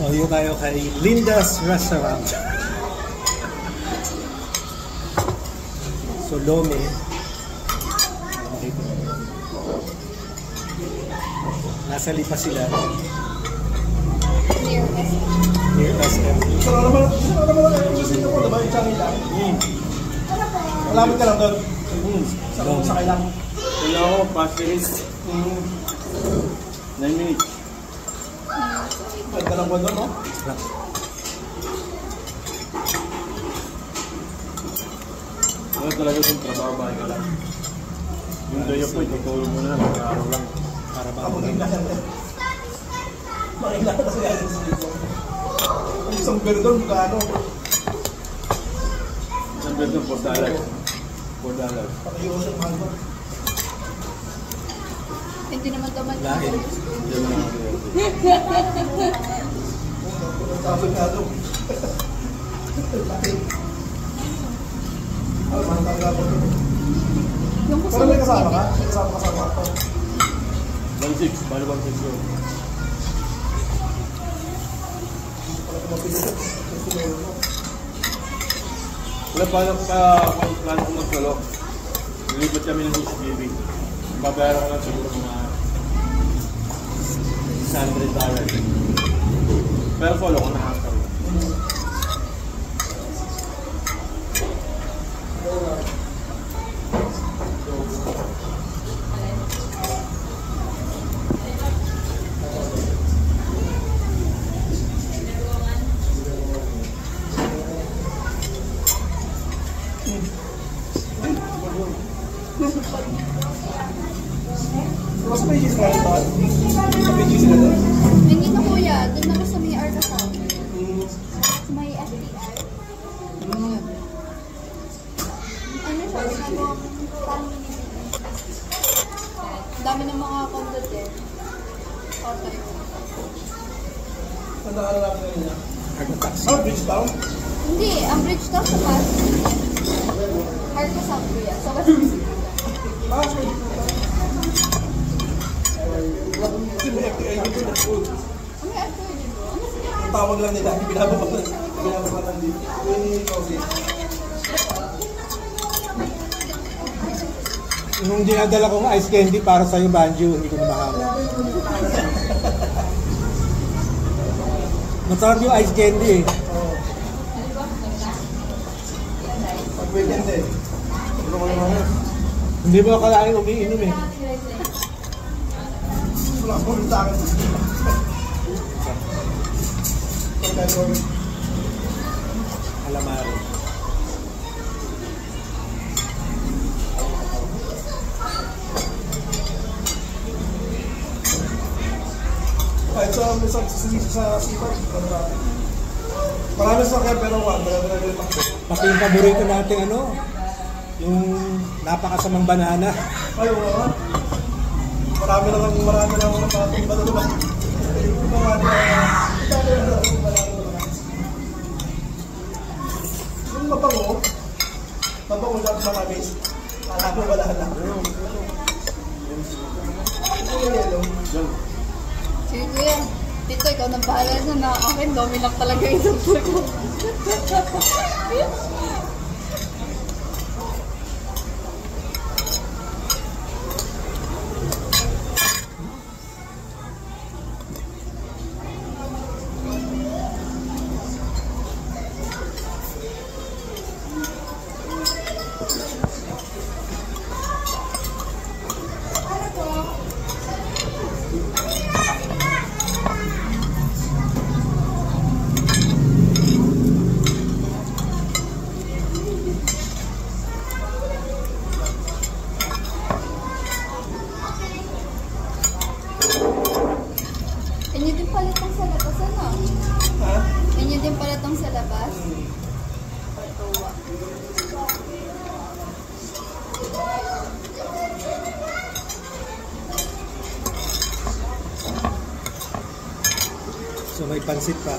So, yun tayo kay Linda's Restaurant. So, Lome. Nasa Lipa sila. Near SM. So, ano naman ang gusto ko, diba? Yung Changi lang. Malamit ka lang doon. Sa kailang. Hello, Patrice. 9 minutes. Ganda lang ba doon, no? Wala talaga yung trabaho, bahay ka lang. Yung doyo po, itutulong mo na lang, araw lang. Para ba? Makikita kasi yan sa dito. Ang isang berdon, kano? Isang berdon, $4. Pakiusap mahal mo. Hindi naman daman. Lain. Sabi nga doon. Ano, mahal talaga ako. Pero may kasama ka? May kasama ako. 1.6, bali 1.6 yun. Wala plano ko magpalo. Nilipat kami ng HDB. Babayaran ko lang siguro mga $100. Pero follow ko na hanggang. Mas may cheese ka rin ba? May cheese ka rin? Hindi na kuya, doon ako sa may Arca sa may FTR. Ano siya, ginagawang family. Dami ng mga content eh. Okay. Ang nakalala ko niya. Oh, Bridge Town? Hindi, ang bridge daw sa past. Arca sa kuya. Sa West City. Ah, sorry. Kasi may FTI dito na school. Ang FTR dito? Ang tawag lang nila, binababatan dito. Yung coffee. Nung dinadala kong ice candy para sa'yo, Banjo, hindi ko na mahala. Masarap yung ice candy eh. Pag-weekend eh. Ano ko naman? Hindi mo akalain umiinom eh. Wala ko rin sa akin. Calamari. Kahit sa sipag, marami sa kaya pero marami pa. Pati yung paborito natin ano, yung napakasamang banana. Ay, wala. Marami lang napatong ba diba? Yung mabango lang matamis. Kala ko wala lang. Sige kuya, dito ikaw nang bahala na akin, dami lang talaga yung ko. Ganyan din pala itong sa labas, ano? Ha? Ganyan din pala itong sa labas. Patuwa. So may pansit pa.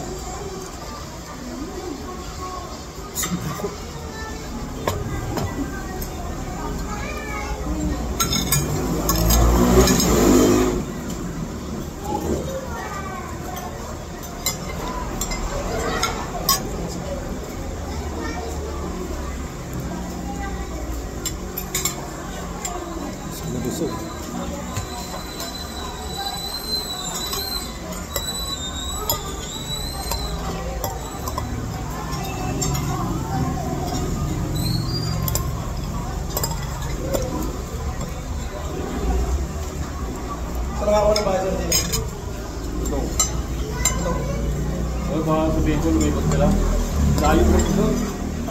baka sabihin ko, lumipat ka lang. Layo mo ito.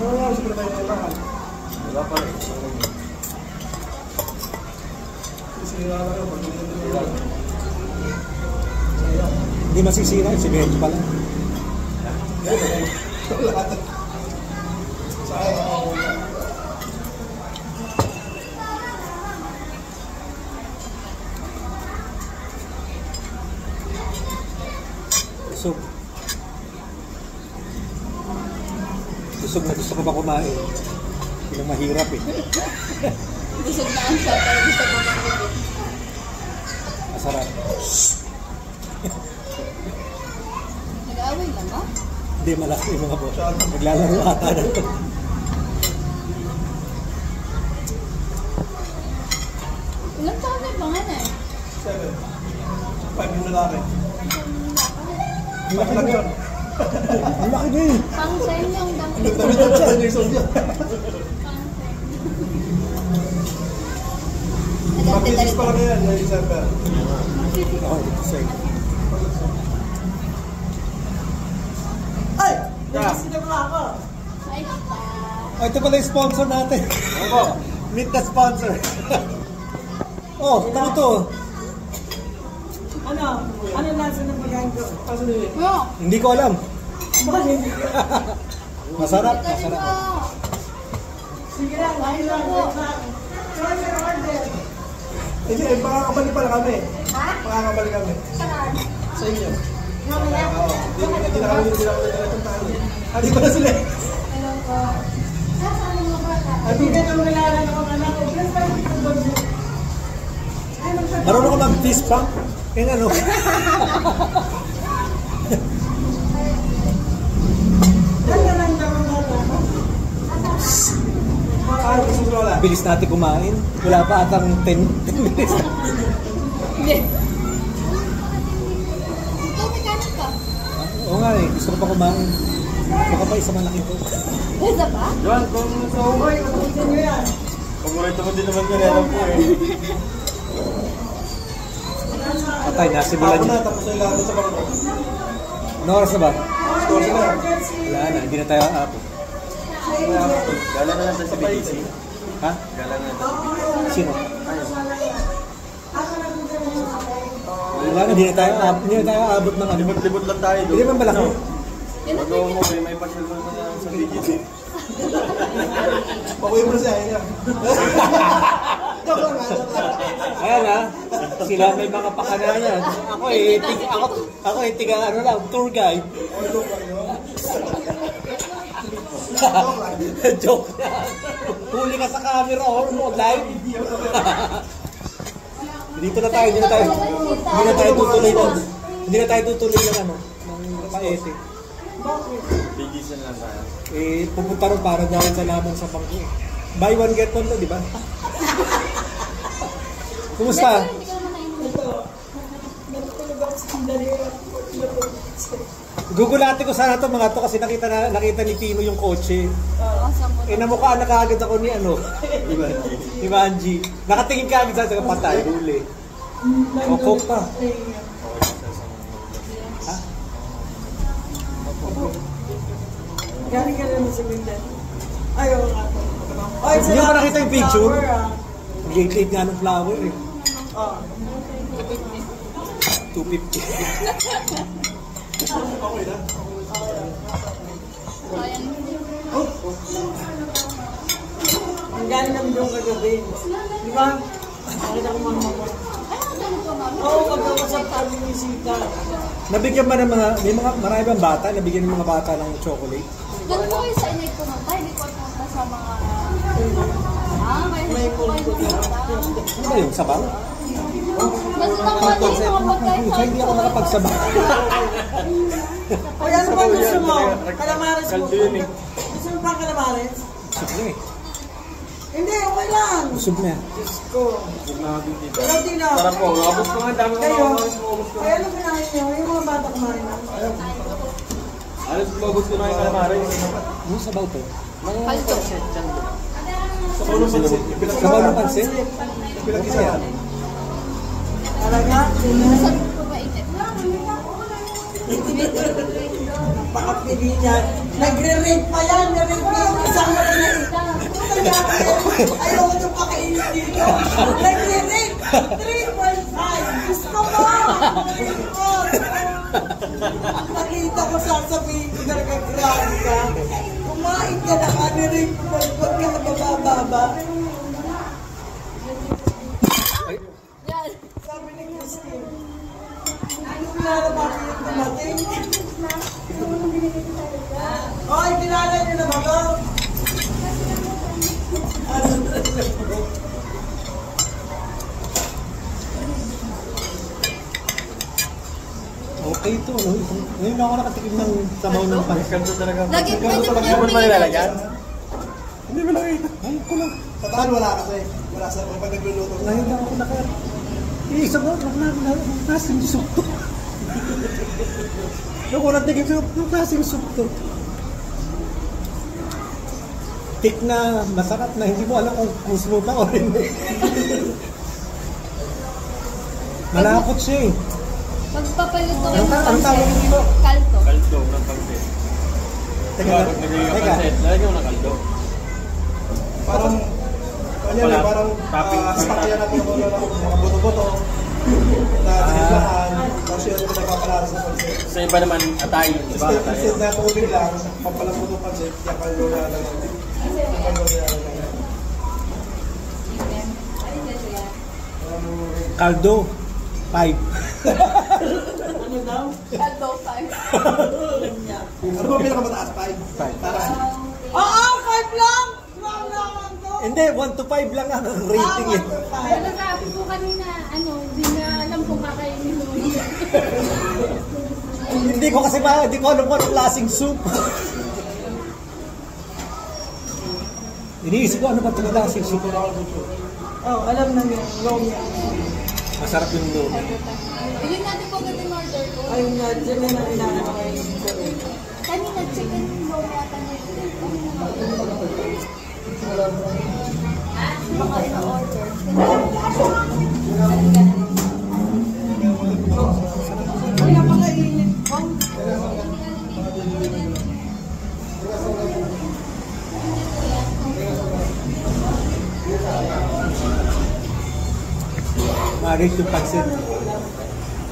Ano nga sa tayo na lang? Wala pa rin. Sisira na lang. Hindi masisira, simento pa lang. Busog. Busog na gusto ko pa kumain. Hindi na mahirap eh. Busog na ang siya, pero gusto ko mag-ibig. Masarap. Nag-aaway lang ba? Hindi malaki yung mga boss. Naglalaro ata na. Ilang taon na ba nga na eh? 7. 5 yung lalaki. Ang laki na yun. Ang laki na yun. Pang sa'yo yung dami. Nagdamit lang siya. Jason niya. Pag-isis pa lang yan. Yung December. Ako, ito sa'yo. Ay! Yeah. Ay, pa. Oh, ito pala yung sponsor natin. Ako. Meet the sponsor. Oh, ito to. Ano nasa ng pagkain ko? Kaso nila. Oh, Hindi ko alam. Bakit? Masarap, kasi masarap. ba? Sige lang, ayun lang. Try your order. Hindi, makakabalik pala kami. Ha? Makakabalik kami. Saan? Sa inyo. Mamaya. Oo. Hindi na kami nagtataan eh. Ah, di ba na sila eh? Hello po. Saan mo ba? Hindi ka nung nalalang ako anak ko. Just like ito doon. Marunong ko mag-fist pump? Yung ano? Ano lang naman ako? Ah, gusto ko wala. Bilis natin kumain. Wala pa atang 10 minutes. Hindi. Ikaw, mechanic ka? Oo nga eh, gusto ko pa kumain. Baka pa isa malaki ko. Isa ba? Johan, kung sa Hoy, ubusin nyo yan. paborito ko din naman yun, alam ko eh. Patay na, simulan Ako niyo. na, tapos na ilangan sa bangko. Ano oras na ba? Score sila. Wala na, hindi na tayo aapo. Gala na lang sa CBDC. Ha? Gala na lang sa CBDC. Sino? Wala na, hindi na tayo aabot. Hindi na tayo aabot ng ano. Libot-libot lang tayo doon. Hindi man malaki. Magawa mo, may pasyal mo na sa BGC. Pakuwi mo na siya, yun yan. Joke lang, joke lang. Ayan ha, sila may mga pakanayan. Ako tiga ano lang, tour guide. Joke lang. Huli ka sa camera or mo live. Dito na tayo, hindi na tayo tutuloy ng ano, ng paete. BGC na lang tayo. Eh, pupunta rin para dahil sa lamang sa bangko eh. Buy one get one to, di ba? Kumusta? Hindi ka naman nainom. Natutulog ako sa sandali. Gugulatin ko sana to mga to kasi nakita ni Tino yung kotse. Awesome mo. Eh namukha na kaagad ako ni ano, ni Manji. Nakatingin ka agad sa patay, huli. Koko pa. Ha? Galing ka naman sa Mindan. Ayaw nga. Ay, Hindi mo ba nakita yung picture? flower, ah. Late nga ng flower eh. Oh. 250. Ayan. Ang galing namin doon kagabi. Di ba? Nakita ko mga mama. Ay, ang dami ko, mami. Oo, pagkakasap kami ni Sita. Nabigyan ba ng marami bang bata, nabigyan ng mga bata ng chocolate? Doon po kayo sa inay pumunta, hindi ko pumunta sa mga... kaya hindi po kayo pumunta. Ano ba yung sabaw? Mas naman yung mga pagkain Pucha, hindi ako nakapagsabaw. Ay, ano ba gusto mo? Calamares mo. Kaldo yun eh. Gusto mo pang calamares? Busog na eh. Hindi, okay lang. Busog na. Diyos ko. Huwag na ako dito. Ikaw din na. Sarap po, nakabos ko nga, dami ko Kayo, nakabos ko. ay ano kinain nyo? Yung mga bata kumain na. Alas kumabos ko na yung kalamares. Ano sabaw to? Kaldo. Sabaw ng pansit. Sabaw ng pansit? Pinag-isa yan. Talaga? Masarap po ba init? Pakapili niya. Nagre-rate pa yan. Nag-rate pa yung isang malamit. Ayaw ko itong pakainin dito. Nagre-rate. 3.5. Gusto mo. Nakita ko sasabihin ko na nagkagrabe ka. Kumain ka na ka. Nirate mo. Huwag ka nabababa. Sabi ni Christine. Anong nalaman yung tumating? Hoy, kilala niyo na ba ito? Okay ito, no? Ngayon ako nakatikim ng sabaw ng panis. Kanto talaga. Lagi pwede mo Hindi mo naman nilalagyan? Hindi mo nakita. Ngayon ko lang. Sa tahan wala kasi. Wala sa pag nagluluto. Ngayon lang ako nakita. Isang na, nasing soup to. Nung unang tingin ko, nasing soup to. Tik na masarap na hindi mo alam kung gusto mo pa o hindi. Malapot siya eh. Pagpapaluto kayo ng Anong tawag pansit. dito? Kalto. Kaldo ng pansit. Teka, Pag nagiging teka. pansit, lalagyan mo ng kaldo. Parang, Wala. parang Topping. sakyan natin ako ng mga buto-buto na tiniplahan. Tapos yun yung nagpapalaras na pansit. Sa iba naman, atay. Diba? Atay. Instead na tubig lang, pampalambuto pansit, kaya kaldo na lang. Kaldo na lang. Kaldo. 5. Ano daw? Kalto time. Ano ba pinakamataas? 5? Tara. Oo, 5 lang! Wrong naman to. Hindi, 1 to 5 lang ang rating eh. Pero sabi ko kanina, hindi na alam kung kakainin mo. Hindi ko kasi hindi ko alam kung anong lasing soup. Iniisip ko ano ba itong lasing soup. Oh, alam na niya. Wrong yan. Masarap yung loob. Yun natin po agad yung order ko. Ayun nga, dyan na nanginahan ako yung Kanina chicken roll yata na mga ina-order. Ay, napakainit ko. Maris yung pansit.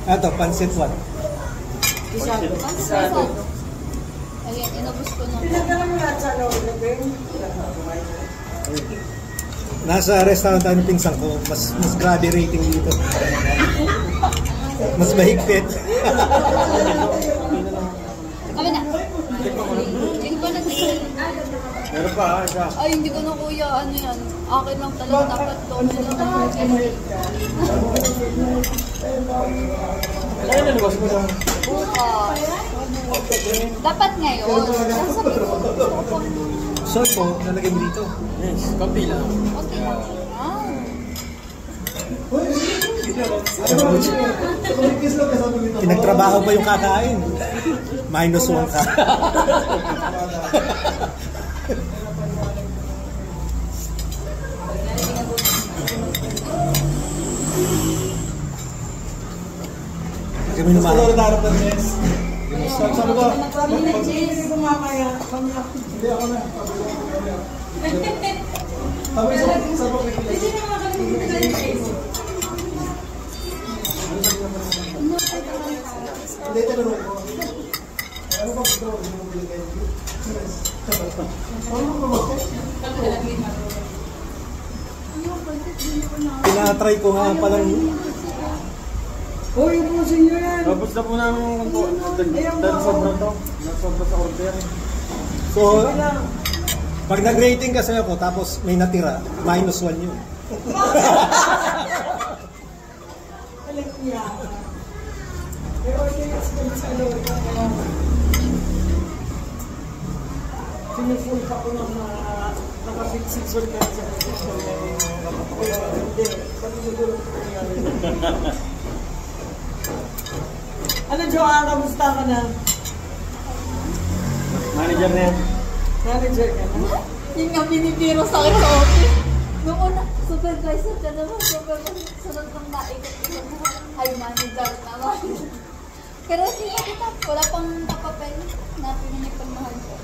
Ito, pansit what? Isado. Pasado. Ayan, inubos ko na. Pinagdala mo lahat sa loob na Ben. Nasa restaurant tayo ng pinsan ko, mas grabe rating dito. Mas mahigpit. Kami na. Hindi ko na Meron pa, isa. Ay, hindi ko na kuya, ano yan. Akin lang talaga dapat to. Kaya na nabas mo na. Bukas. Dapat ngayon. Sasabi ko, Soy po, nalagay mo dito. Yes, konti lang. okay lang. Ah. Pinagtrabaho pa yung kakain. -1 ka. Kami Gusto ko naman. rin harap ng yes. Sabi ko, Hindi ko mamaya. Mamaya. hindi ako na. Sabi ko, hindi, tinanong ko. Ano ba gusto ko? Tinatry ko nga palang Uy, ubusin nyo yan. Tapos na po namin yung dahil sobra to. Sobra sa order. So, pag nag-rating kasi ako, tapos may natira, -1 yun. Alam niya. Pero yes, kung sa loob na pinufull pa ko ng naka-fix-fix ka sa hindi. Pati siguro ko nangyari. Ano, Joanne? Kamusta ka na? Manager na yan. Manager ka na? Yung nga binibiro sa akin sa office. Nung una, supervisor ka naman. Supervisor, sunod ng naikot ko. Ay, manager naman. Pero hindi pa kita. Wala pang kapapel na pinipagmahal ko.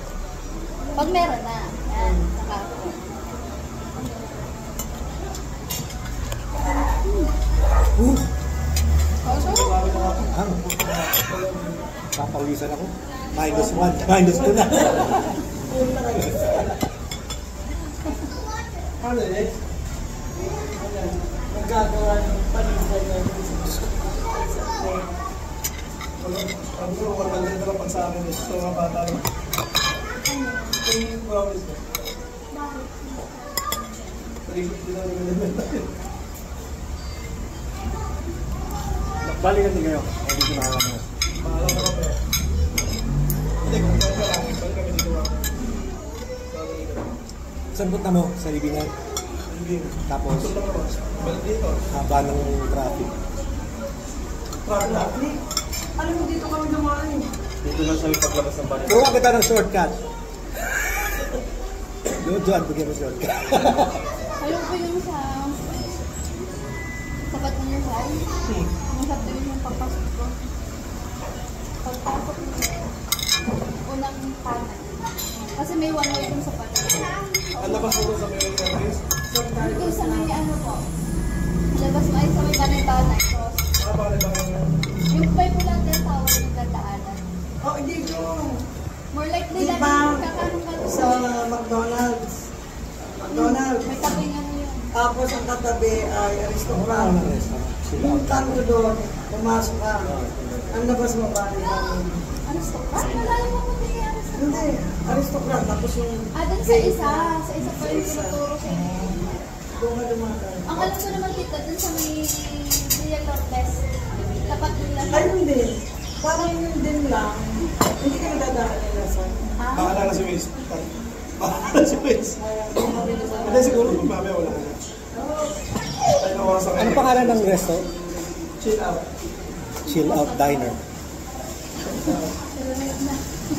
Pag meron na. Yan. Nakaka. Papawisan ako. -1, -2 na. Ano eh? Magagawa ng paninday na Ang gusto ko magandang talapan sa akin ito mga bata. Yung promise ko. Talikot din ang nagandang. Balikan din kayo. Hindi ko naalam mo. Maalam ko kami. Hindi, kung kaya ka lang, balik kami dito ako. Saan punta mo? Sa libingan? Hindi. Tapos, Gusto lang naman. Balik dito. haba ng traffic. Traffic. Alam mo, dito kami dumaan eh. Dito lang sa paglabas ng balit. Kuha kita ng shortcut. Doon, bigyan mo shortcut. Ayaw ko yung sa sapat ng your side. Yung sabi yung papasok ko. Pagpasok mo, unang kanan. Kasi may one way dun sa palit. Ang labas mo sa may office. Dito sa may ano po. Labas mo ay sa may banay-banay. Cross. Balik ba ngayon? Yung may pula din tawag yung dadaanan. Oh, hindi ko. More likely Di lang ba? yung kakaroon ka Sa McDonald's. McDonald's. may tabi nga yun. Tapos ang katabi ay Wala aristocrat. ng restaurant. Sila. Yung kanto doon, pumasok ka. Ang labas mo ba? Ano sa ka? Wala yung mga nangyayari sa Hindi, aristocrat. Tapos yung... dun sa isa. Sa isa pa yung tinuturo sa inyo. Doon ka dumadaan. Ang alam ko naman dito, dun sa may Villa Lourdes. Tapat nila. Ay, hindi. Parang yun din lang. Hindi ka nadadaan nila sa... Bahala na si Wiz. Bahala na si Wiz. Hindi, siguro kung mamaya wala na. Tayo na oras ang Ano pangalan ng resto? Chill out. Chill Out Diner.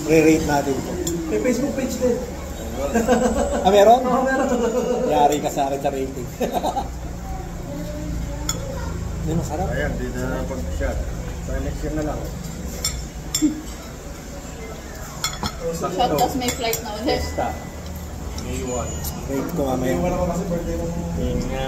Re-rate natin to. May Facebook page din. Ah, meron? Oo, meron. Yari ka sa akin sa rating. Hindi masarap. Ayan, dito na pag-shot. Sa next year na lang. Shot, tapos may flight na ulit. May 1. Rate ko mamaya. May wala ko kasi birthday ng... Yun nga.